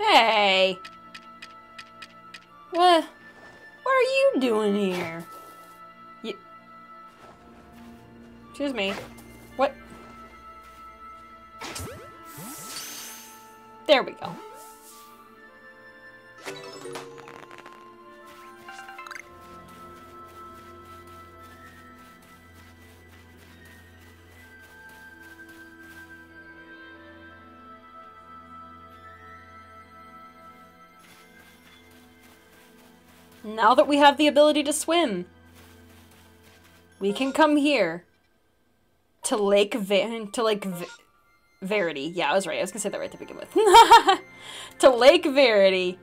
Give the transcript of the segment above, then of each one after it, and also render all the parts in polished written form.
Hey! What are you doing here? Excuse me. What? There we go. Now that we have the ability to swim, we can come here to Verity. Yeah, I was right. I was gonna say that right to begin with. To Lake Verity.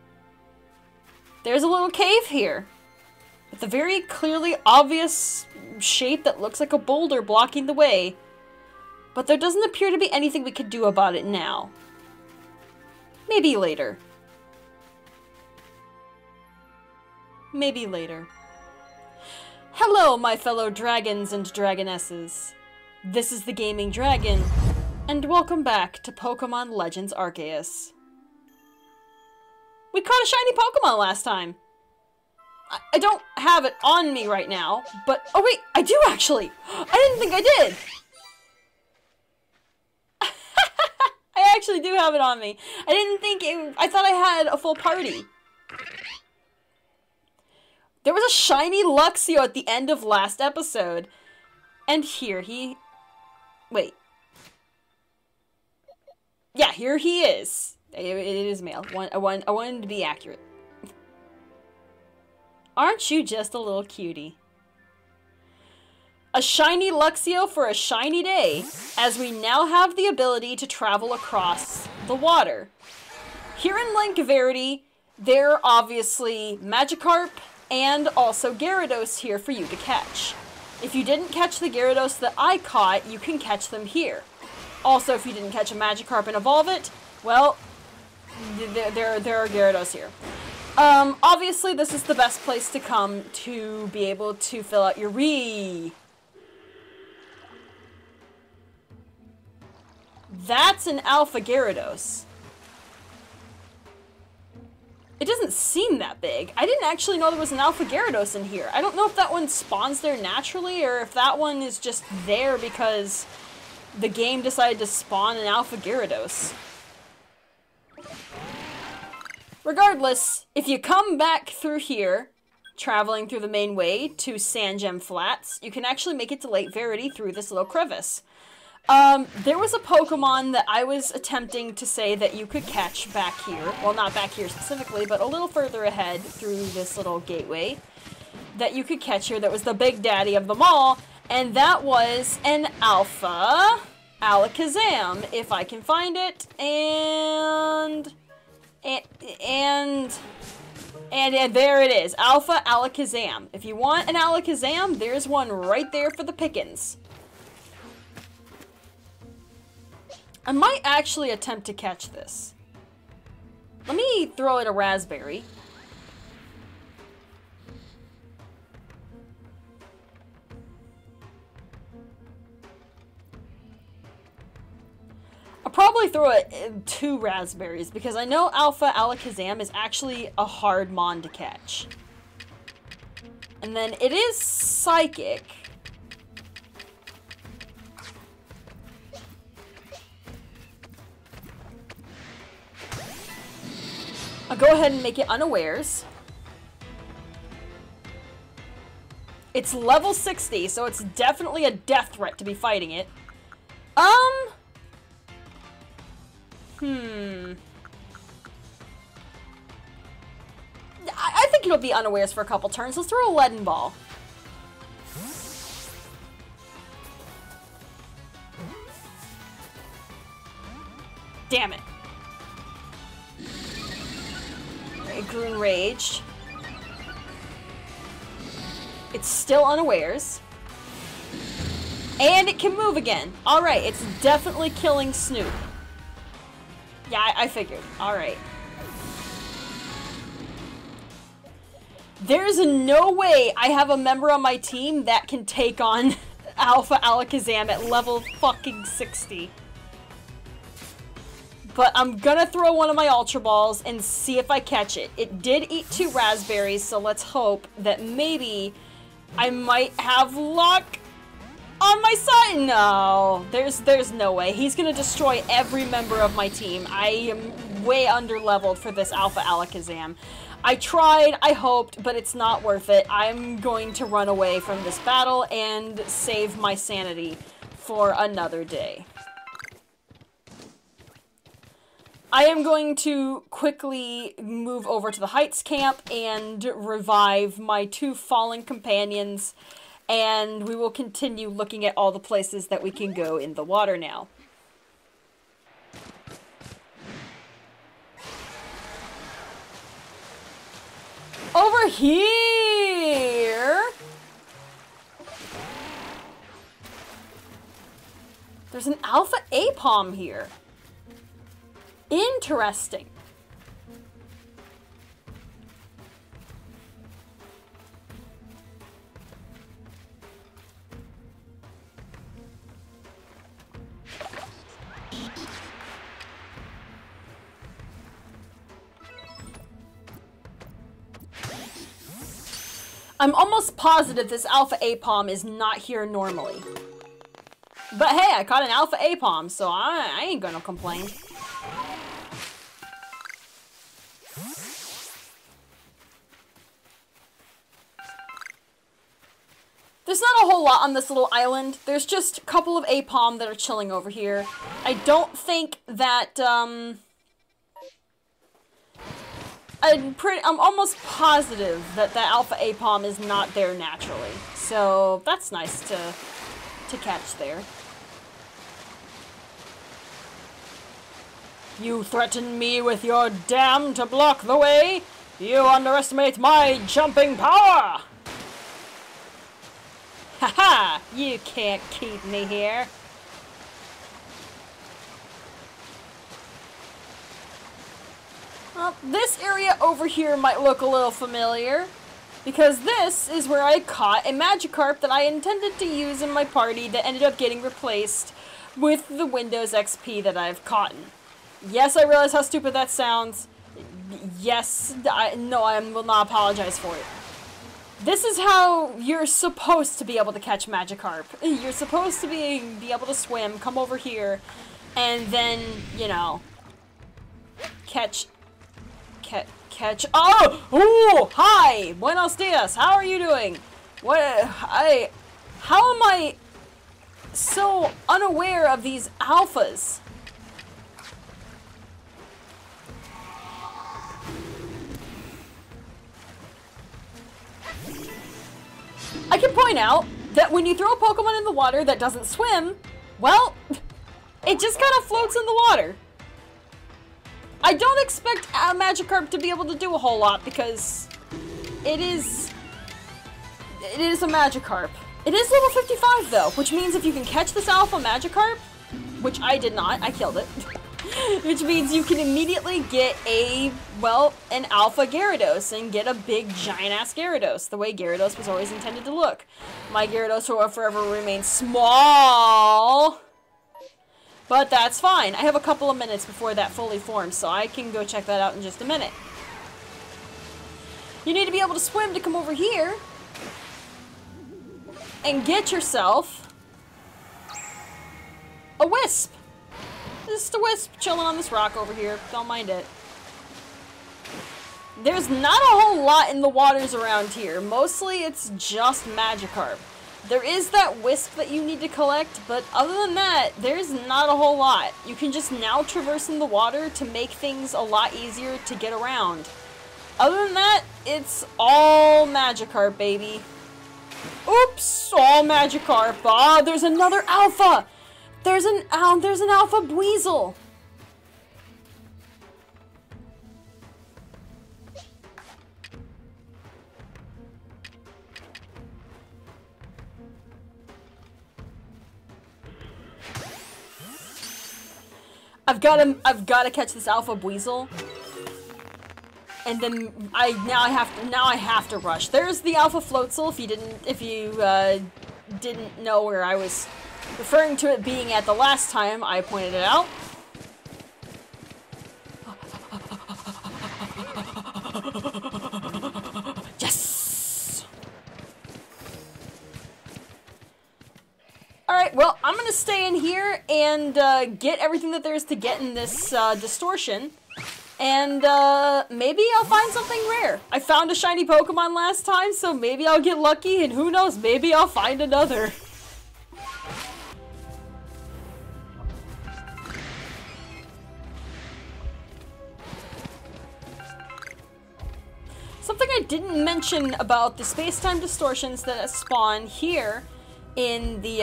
There's a little cave here with a very clearly obvious shape that looks like a boulder blocking the way. But there doesn't appear to be anything we could do about it now. Maybe later. Maybe later. Hello, my fellow dragons and dragonesses. This is the Gaming Dragon, and welcome back to Pokemon Legends Arceus. We caught a shiny Pokemon last time. I don't have it on me right now, but... Oh wait, I do actually! I didn't think I did! I actually do have it on me. I didn't think it... I thought I had a full party. There was a shiny Luxio at the end of last episode. And here he... Wait. Yeah, here he is. It is male. I wanted to be accurate. Aren't you just a little cutie? A shiny Luxio for a shiny day, as we now have the ability to travel across the water. Here in Lake Verity, there are obviously Magikarp and also Gyarados here for you to catch. If you didn't catch the Gyarados that I caught, you can catch them here. Also, if you didn't catch a Magikarp and evolve it, well, there are Gyarados here. Obviously, this is the best place to come to be able to fill out your That's an Alpha Gyarados. It doesn't seem that big. I didn't actually know there was an Alpha Gyarados in here. I don't know if that one spawns there naturally or if that one is just there because the game decided to spawn an Alpha Gyarados. Regardless, if you come back through here, traveling through the main way to Sandgem Flats, you can actually make it to Lake Verity through this little crevice. There was a Pokemon that I was attempting to say that you could catch back here. Well, not back here specifically, but a little further ahead through this little gateway that you could catch here that was the big daddy of them all, and that was an Alpha Alakazam, if I can find it, and there it is, Alpha Alakazam. If you want an Alakazam, there's one right there for the pickings. I might actually attempt to catch this. Let me throw it a raspberry. I'll probably throw it 2 raspberries because I know Alpha Alakazam is actually a hard mon to catch. And then it is psychic. I'll go ahead and make it unawares. It's level 60, so it's definitely a death threat to be fighting it. I think it'll be unawares for a couple turns. Let's throw a leaden ball. Damn it. It grew enraged. It's still unawares. And it can move again. Alright, it's definitely killing Snoop. Yeah, I figured. Alright. There's no way I have a member on my team that can take on Alpha Alakazam at level fucking 60. but I'm gonna throw one of my Ultra Balls and see if I catch it. It did eat 2 raspberries, so let's hope that maybe I might have luck on my side. No, there's no way. He's gonna destroy every member of my team. I am way under-leveled for this Alpha Alakazam. I tried, I hoped, but it's not worth it. I'm going to run away from this battle and save my sanity for another day. I am going to quickly move over to the Heights camp and revive my 2 fallen companions, and we will continue looking at all the places that we can go in the water now. Over here, there's an Alpha Apom here. Interesting. I'm almost positive this Alpha Apom is not here normally. But hey, I caught an Alpha Apom, so I ain't gonna complain. There's not a whole lot on this little island. There's just a couple of Apom that are chilling over here. I don't think that, I'm almost positive that the Alpha Apom is not there naturally. So that's nice to catch there. You threaten me with your dam to block the way? You underestimate my jumping power! Haha! You can't keep me here. Well, this area over here might look a little familiar, because this is where I caught a Magikarp that I intended to use in my party that ended up getting replaced with the Windows XP that I've caught. Yes, I realize how stupid that sounds. Yes, I will not apologize for it. This is how you're supposed to be able to catch Magikarp. You're supposed to be able to swim, come over here, and then, you know, catch. Oh! Ooh! Hi! Buenos dias! How are you doing? How am I so unaware of these alphas? I can point out that when you throw a Pokemon in the water that doesn't swim, well, it just kind of floats in the water. I don't expect a Magikarp to be able to do a whole lot because it is a Magikarp. It is level 55 though, which means if you can catch this Alpha Magikarp, which I did not, I killed it, which means you can immediately get an Alpha Gyarados and get a big giant-ass Gyarados, the way Gyarados was always intended to look. My Gyarados will forever remain small, but that's fine. I have a couple of minutes before that fully forms, so I can go check that out in just a minute. You need to be able to swim to come over here and get yourself a Wisp. Just a Wisp chilling on this rock over here. Don't mind it. There's not a whole lot in the waters around here. Mostly it's just Magikarp. There is that Wisp that you need to collect, but other than that, there's not a whole lot. You can just now traverse in the water to make things a lot easier to get around. Other than that, it's all Magikarp, baby. Oops, all Magikarp. Ah, there's another Alpha! There's an Alpha Buizel! I've got to catch this Alpha Buizel, and then now I have to rush. There's the Alpha Floatzel. If you didn't know where I was referring to it being at the last time I pointed it out. Yes! Alright, well, I'm gonna stay in here and get everything that there is to get in this distortion. And maybe I'll find something rare. I found a shiny Pokemon last time, so maybe I'll get lucky, and who knows, maybe I'll find another. Something I didn't mention about the space-time distortions that spawn here in the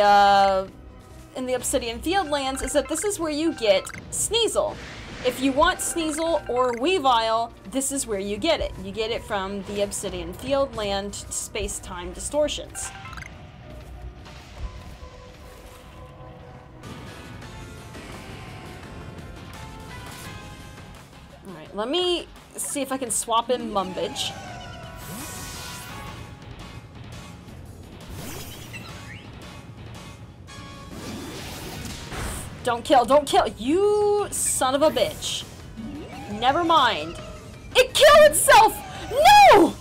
Obsidian Fieldlands is that this is where you get Sneasel. If you want Sneasel or Weavile, this is where you get it. You get it from the Obsidian Fieldland space-time distortions. Alright, let me see if I can swap in Mumbage. Don't kill, don't kill! You son of a bitch. Never mind. It killed itself! No!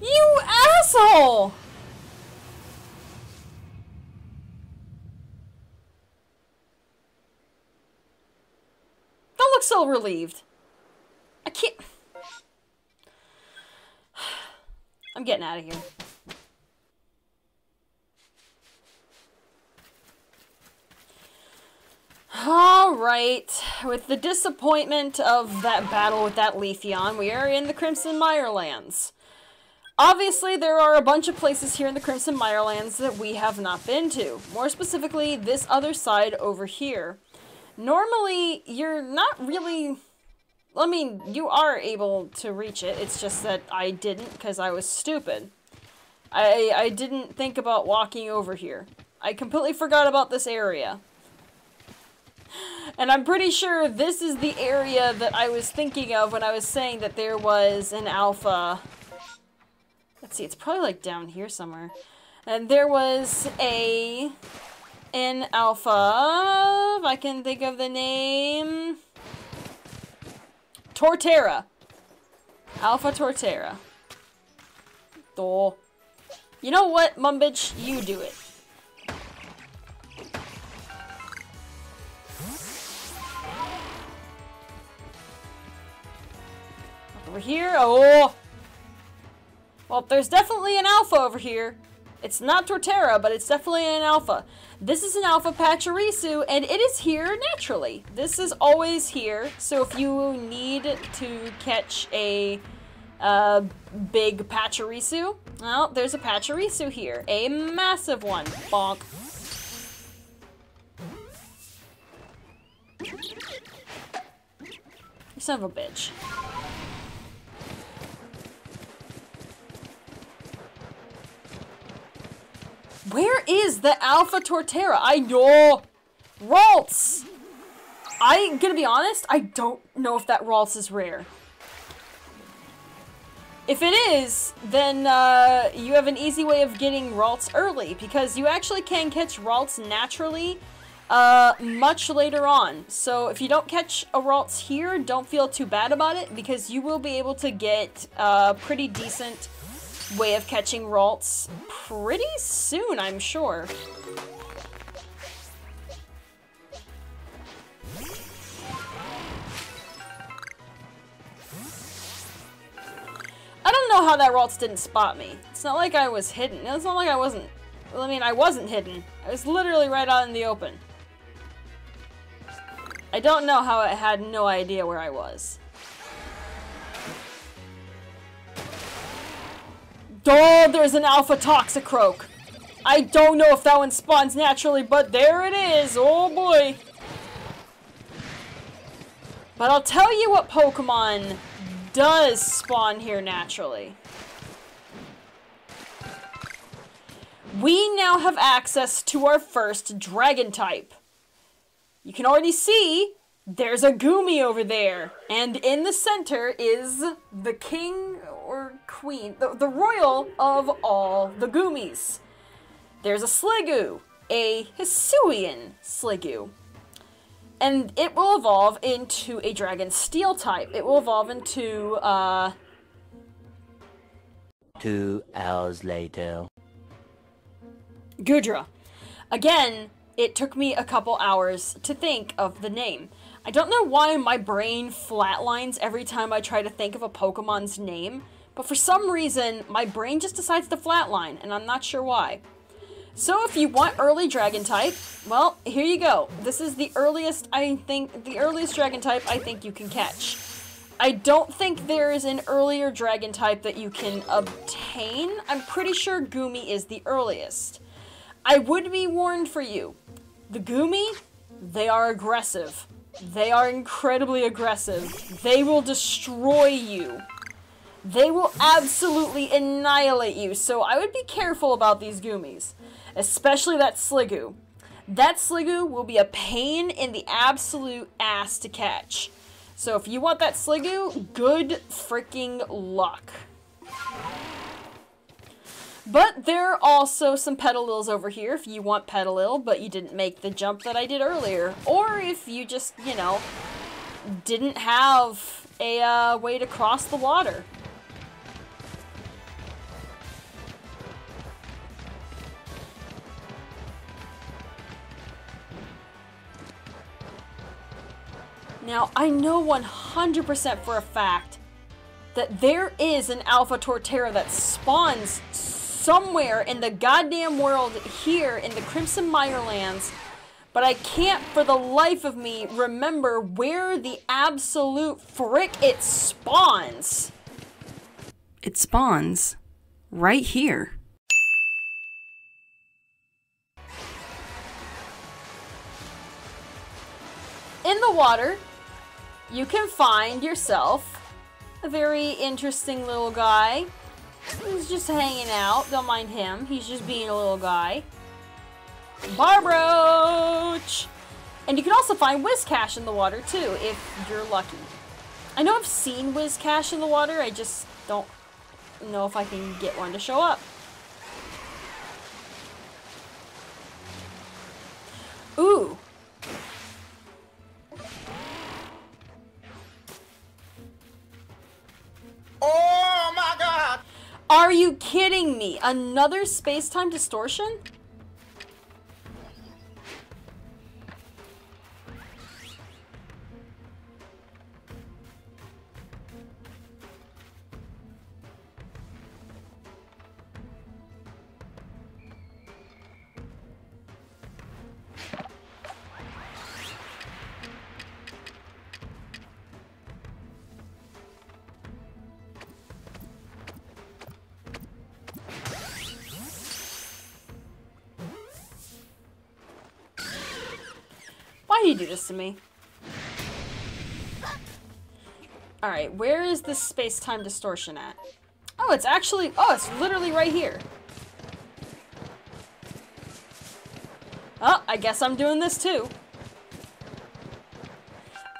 You asshole! Don't look so relieved. I can't... I'm getting out of here. Alright, with the disappointment of that battle with that Leafeon, we are in the Crimson Mirelands. Obviously, there are a bunch of places here in the Crimson Mirelands that we have not been to. More specifically, this other side over here. Normally, you're not really... I mean, you are able to reach it, it's just that I didn't because I was stupid. I didn't think about walking over here. I completely forgot about this area. And I'm pretty sure this is the area that I was thinking of when I was saying that there was an alpha. Let's see, it's probably like down here somewhere. And there was an alpha, if I can think of the name. Torterra. Alpha Torterra. Oh. You know what, Mumbage? You do it. Over here? Oh! Well, there's definitely an alpha over here. It's not Torterra, but it's definitely an alpha. This is an alpha Pachirisu, and it is here naturally. This is always here, so if you need to catch a big Pachirisu, well, there's a Pachirisu here. A massive one. Bonk. You son of a bitch. Where is the Alpha Torterra? I know! Ralts! I'm gonna be honest, I don't know if that Ralts is rare. If it is, then you have an easy way of getting Ralts early, because you actually can catch Ralts naturally much later on. So if you don't catch a Ralts here, don't feel too bad about it, because you will be able to get a pretty decent way of catching Ralts pretty soon, I'm sure. I don't know how that Ralts didn't spot me. It's not like I was hidden. It's not like I wasn't... I mean, I wasn't hidden. I was literally right out in the open. I don't know how it had no idea where I was. Oh, there's an Alpha Toxicroak. I don't know if that one spawns naturally, but there it is. Oh boy. But I'll tell you what Pokemon does spawn here naturally. We now have access to our first Dragon type. You can already see there's a Goomy over there, and in the center is the king or queen, the royal of all the Goomies. There's a Sliggoo, a Hisuian Sliggoo. And it will evolve into a Dragon Steel type. It will evolve into, 2 hours later. Gudra. Again, it took me a couple hours to think of the name. I don't know why my brain flatlines every time I try to think of a Pokemon's name, but for some reason, my brain just decides to flatline, and I'm not sure why. So if you want early Dragon type, well, here you go. This is the earliest Dragon type I think you can catch. I don't think there is an earlier Dragon type that you can obtain. I'm pretty sure Gumi is the earliest. I would be warned for you. The Gumi, they are aggressive. They are incredibly aggressive. They will destroy you. They will absolutely annihilate you, so I would be careful about these Gumis. Especially that Sliggoo. That Sliggoo will be a pain in the absolute ass to catch. So if you want that Sliggoo, good freaking luck. But there are also some Petalils over here if you want Petalil, but you didn't make the jump that I did earlier. Or if you just, you know, didn't have a way to cross the water. Now, I know 100% for a fact that there is an Alpha Torterra that spawns somewhere in the goddamn world here in the Crimson Mirelands, but I can't for the life of me remember where the absolute frick it spawns. It spawns right here. In the water, you can find yourself a very interesting little guy. He's just hanging out. Don't mind him. He's just being a little guy. Barbroach! And you can also find Whiscash in the water, too, if you're lucky. I know I've seen Whiscash in the water. I just don't know if I can get one to show up. Ooh. Oh my god! Are you kidding me? Another space-time distortion? Why do you do this to me? Alright, where is this space-time distortion at? Oh, it's actually... Oh, it's literally right here. Oh, I guess I'm doing this too.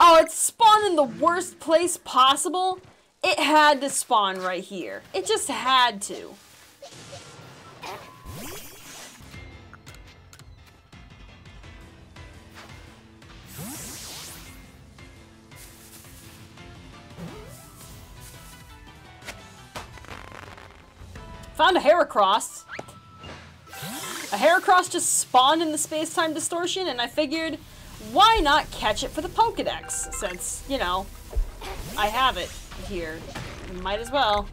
Oh, it spawned in the worst place possible? It had to spawn right here. It just had to. Found a Heracross. A Heracross just spawned in the space-time distortion, and I figured, why not catch it for the Pokedex? Since, you know, I have it here. Might as well.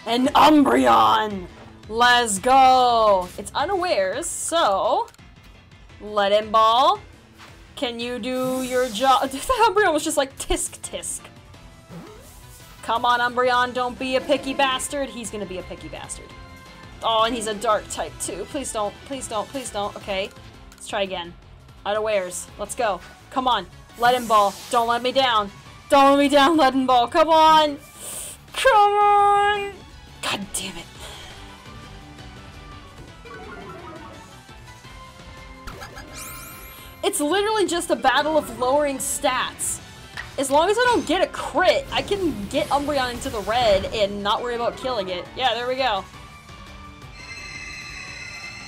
An Umbreon! Let's go! It's unawares, so... Let him ball. Can you do your job? That Umbreon was just like, tisk tisk. Come on, Umbreon, don't be a picky bastard. He's gonna be a picky bastard. Oh, and he's a dark type too. Please don't, please don't, please don't. Okay, let's try again. Unawares. Let's go. Come on. Let him ball. Don't let me down. Don't let me down, let him ball. Come on. Come on. God damn it. It's literally just a battle of lowering stats. As long as I don't get a crit, I can get Umbreon into the red and not worry about killing it. Yeah, there we go.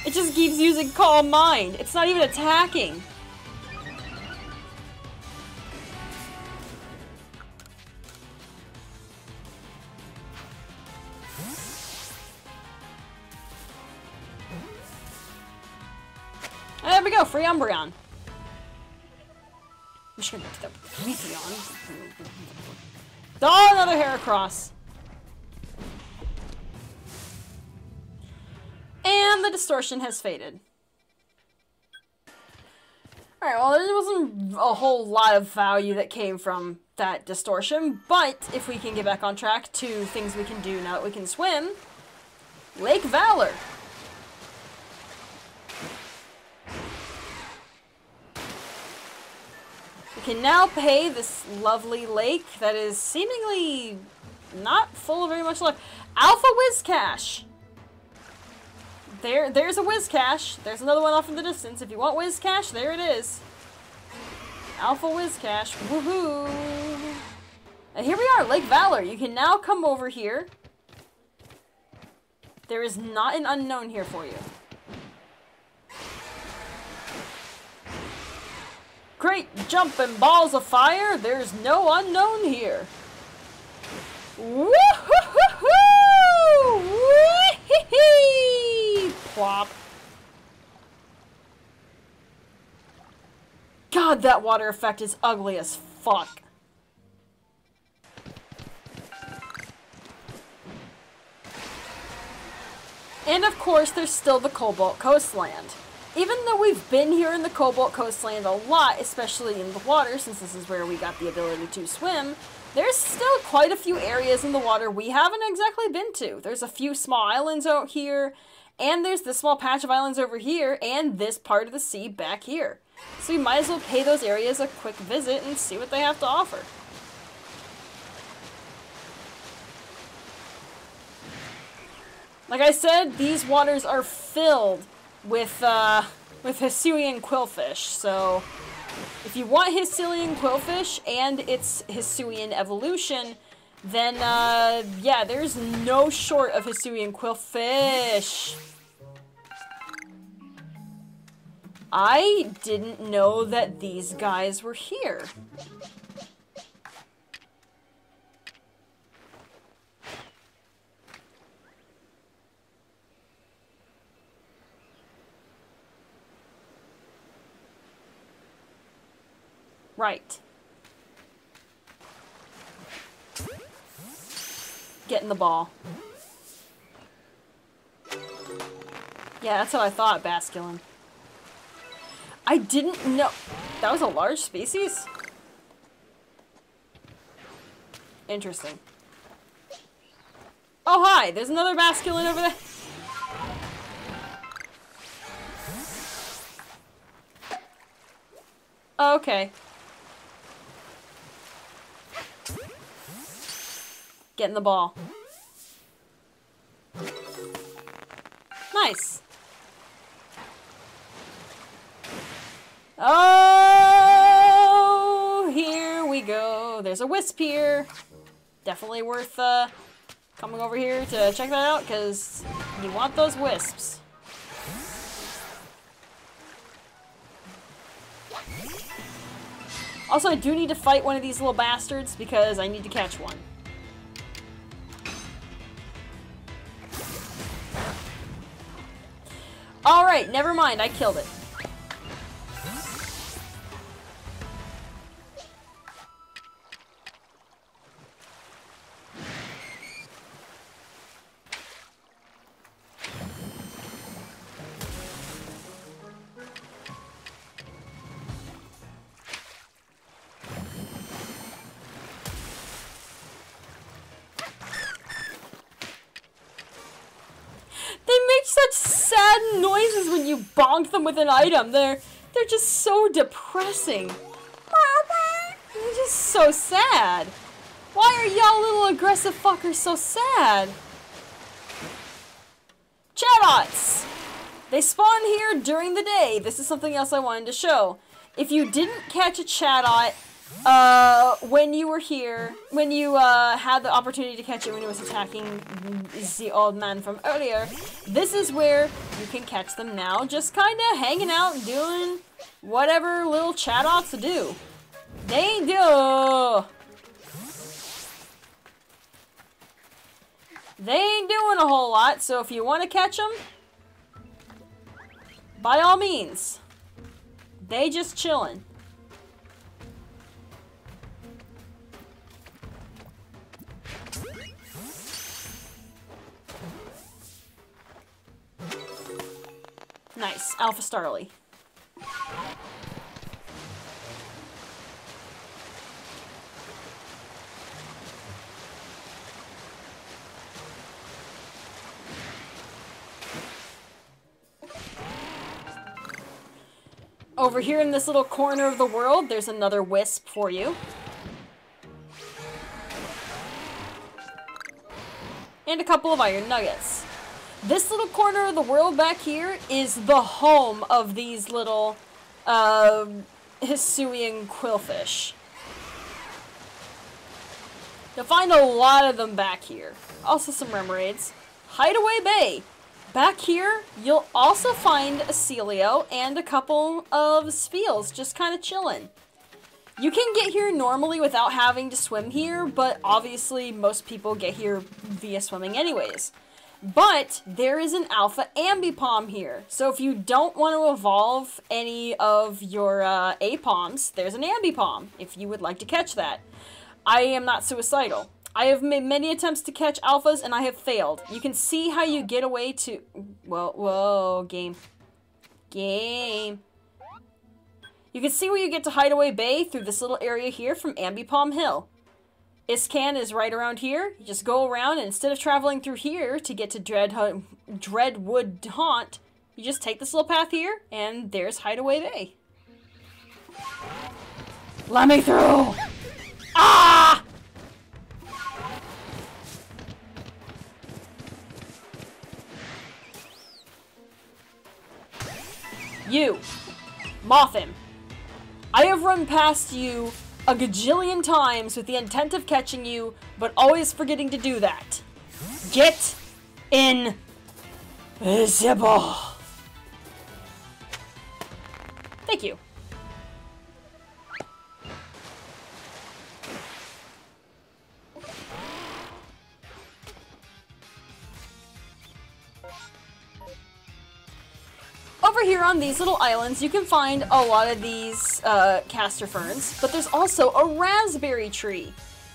It just keeps using Calm Mind. It's not even attacking. There we go, free Umbreon. I'm just gonna do that with Raytheon. Oh, another Heracross. And the distortion has faded. Alright, well, there wasn't a whole lot of value that came from that distortion, but if we can get back on track to things we can do now that we can swim, Lake Valor. We can now pay this lovely lake that is seemingly not full of very much life. Alpha Whiscash! There's a Whiscash. There's another one off in the distance. If you want Whiscash, there it is. Alpha Whiscash. Woohoo! And here we are, Lake Valor. You can now come over here. There is not an unknown here for you. Great jumping balls of fire. There's no unknown here. Woo-hoo-hoo-hoo! Wee-hee-hee! Plop. God, that water effect is ugly as fuck. And of course, there's still the Cobalt Coastland. Even though we've been here in the Cobalt Coastland a lot, especially in the water, since this is where we got the ability to swim, there's still quite a few areas in the water we haven't exactly been to. There's a few small islands out here, and there's this small patch of islands over here, and this part of the sea back here. So we might as well pay those areas a quick visit and see what they have to offer. Like I said, these waters are filled with Hisuian Quillfish, so if you want Hisuian Quillfish and its Hisuian evolution, then, yeah, there's no short of Hisuian Quillfish. I didn't know that these guys were here. Right. Getting the ball. Yeah, that's what I thought, Basculin. I didn't know... That was a large species? Interesting. Oh, hi! There's another Basculin over there. Oh, okay. Getting the ball. Nice. Oh, here we go. There's a wisp here. Definitely worth coming over here to check that out, because you want those wisps. Also, I do need to fight one of these little bastards, because I need to catch one. Alright, never mind, I killed it. Such sad noises when you bonk them with an item. They're just so depressing. They're just so sad. Why are y'all little aggressive fuckers so sad? Chadots! They spawn here during the day. This is something else I wanted to show. If you didn't catch a Chatot when you were here, when you, had the opportunity to catch it when it was attacking the old man from earlier, this is where you can catch them now, just kinda hanging out and doing whatever little chat ought to do. They do! They ain't doing a whole lot, so if you want to catch them, by all means. They just chillin'. Nice. Alpha Starly. Over here in this little corner of the world, there's another wisp for you. And a couple of iron nuggets. This little corner of the world back here is the home of these little Hisuian quillfish. You'll find a lot of them back here. Also some Remoraid's. Hideaway Bay. Back here, you'll also find a Celio and a couple of Spheals just kind of chilling. You can get here normally without having to swim here, but obviously most people get here via swimming anyways. But there is an Alpha Ambipom here, so if you don't want to evolve any of your Apoms, there's an Ambipom if you would like to catch that. I am not suicidal. I have made many attempts to catch alphas, and I have failed. You can see how you get away to... Whoa, game. Game. You can see where you get to Hideaway Bay through this little area here from Ambipom Hill. Iscan is right around here. You just go around, and instead of traveling through here to get to Dreadwood Haunt, you just take this little path here, and there's Hideaway Bay. Let me through! Ah! You! Moth him. I have run past you a gajillion times with the intent of catching you, but always forgetting to do that. Get invisible. Thank you. Over here on these little islands, you can find a lot of these castor ferns, but there's also a raspberry tree.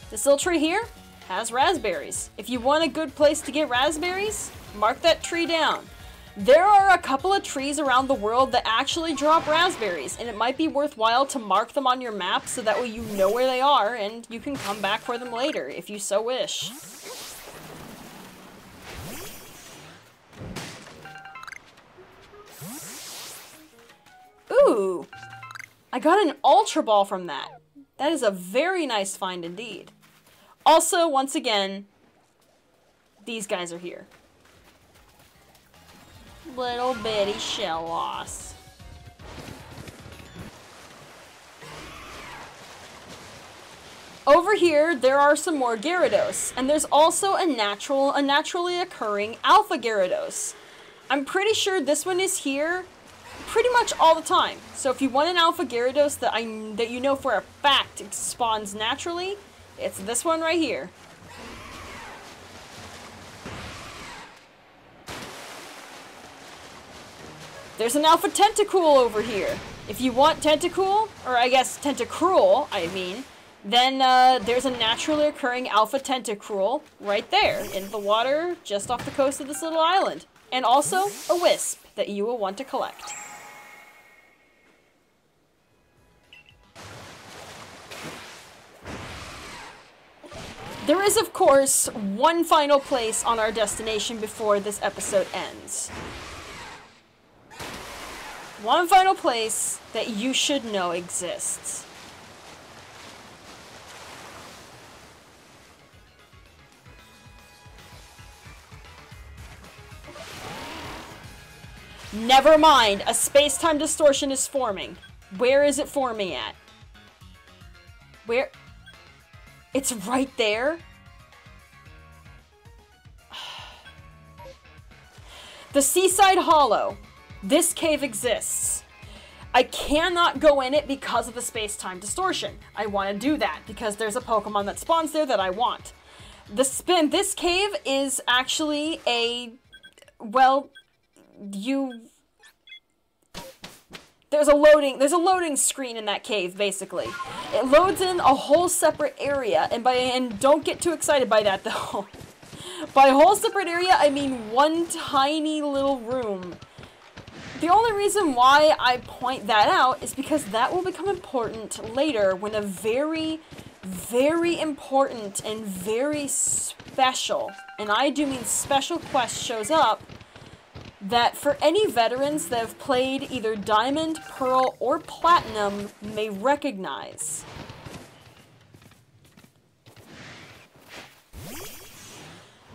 This little tree here has raspberries. If you want a good place to get raspberries, mark that tree down. There are a couple of trees around the world that actually drop raspberries, and it might be worthwhile to mark them on your map so that way you know where they are and you can come back for them later if you so wish. Ooh, I got an Ultra Ball from that. That is a very nice find indeed. Also, once again, these guys are here. Little bitty Shellos. Over here, there are some more Gyarados, and there's also a naturally occurring Alpha Gyarados. I'm pretty sure this one is here pretty much all the time. So if you want an Alpha Gyarados that you know for a fact spawns naturally, it's this one right here. There's an Alpha Tentacool over here. If you want Tentacool, or I guess Tentacruel, I mean, then there's a naturally occurring Alpha Tentacruel right there in the water just off the coast of this little island. And also a Wisp that you will want to collect. There is, of course, one final place on our destination before this episode ends. One final place that you should know exists. Never mind, a space-time distortion is forming. Where is it forming at? Where? It's right there? The Seaside Hollow. This cave exists. I cannot go in it because of the space-time distortion. I want to do that because there's a Pokemon that spawns there that I want. This cave is actually a... Well, there's a loading screen in that cave, basically. It loads in a whole separate area, and don't get too excited by that, though. By a whole separate area, I mean one tiny little room. The only reason why I point that out is because that will become important later when a very, very important and very special, and I do mean special quest shows up that for any veterans that have played either Diamond, Pearl, or Platinum may recognize.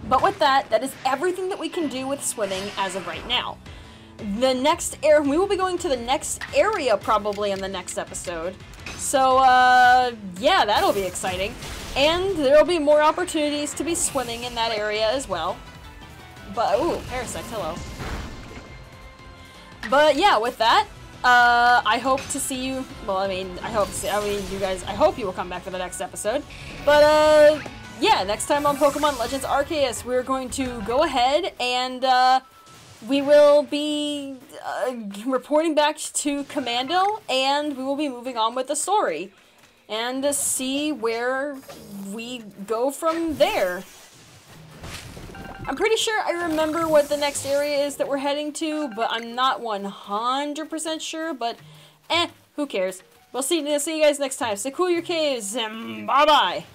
But with that, that is everything that we can do with swimming as of right now. The next we will be going to the next area probably in the next episode. So, yeah, that'll be exciting. And there'll be more opportunities to be swimming in that area as well. But, ooh, Parasect, hello. But yeah, with that, I hope to see you, well, I hope you will come back for the next episode. But, yeah, next time on Pokemon Legends Arceus, we're going to go ahead and, we will be reporting back to Commando, and we will be moving on with the story. And to see where we go from there. I'm pretty sure I remember what the next area is that we're heading to, but I'm not 100% sure, but who cares? We'll see you guys next time. Stay cool your caves, and bye-bye!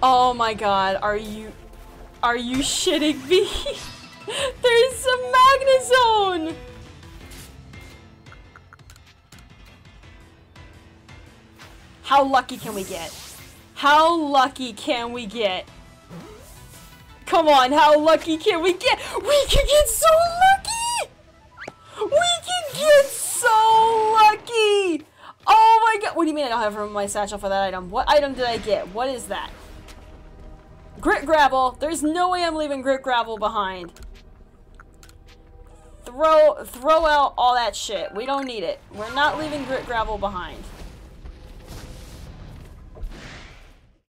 Oh my god, are you shitting me? There's a Magnezone! How lucky can we get? How lucky can we get? Come on, how lucky can we get? We can get so lucky! We can get so lucky! Oh my god, what do you mean I don't have room in my satchel for that item? What item did I get? What is that? Grit Gravel. There's no way I'm leaving Grit Gravel behind. Throw out all that shit. We don't need it. We're not leaving Grit Gravel behind.